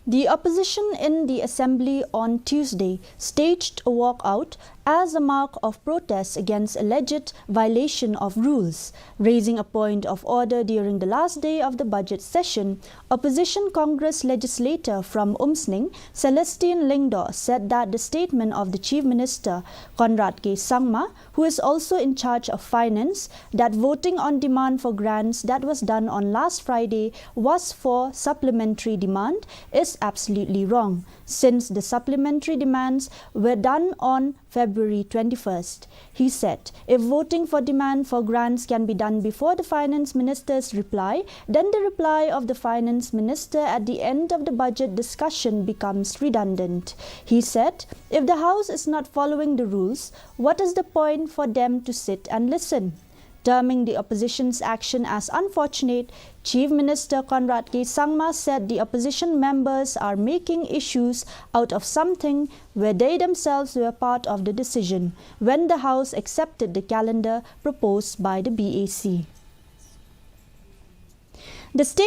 The opposition in the Assembly on Tuesday staged a walkout as a mark of protest against alleged violation of rules. Raising a point of order during the last day of the budget session, opposition Congress legislator from Umsning, Celestine Lingdo, said that the statement of the Chief Minister, Conrad K. Sangma, who is also in charge of finance, that voting on demand for grants that was done on last Friday was for supplementary demand, is absolutely wrong, since the supplementary demands were done on February 21st. He said, if voting for demand for grants can be done before the Finance Minister's reply, then the reply of the Finance Minister at the end of the budget discussion becomes redundant. He said, if the House is not following the rules, what is the point for them to sit and listen? Terming the opposition's action as unfortunate, Chief Minister Conrad K. Sangma said the opposition members are making issues out of something where they themselves were part of the decision when the House accepted the calendar proposed by the BAC. The state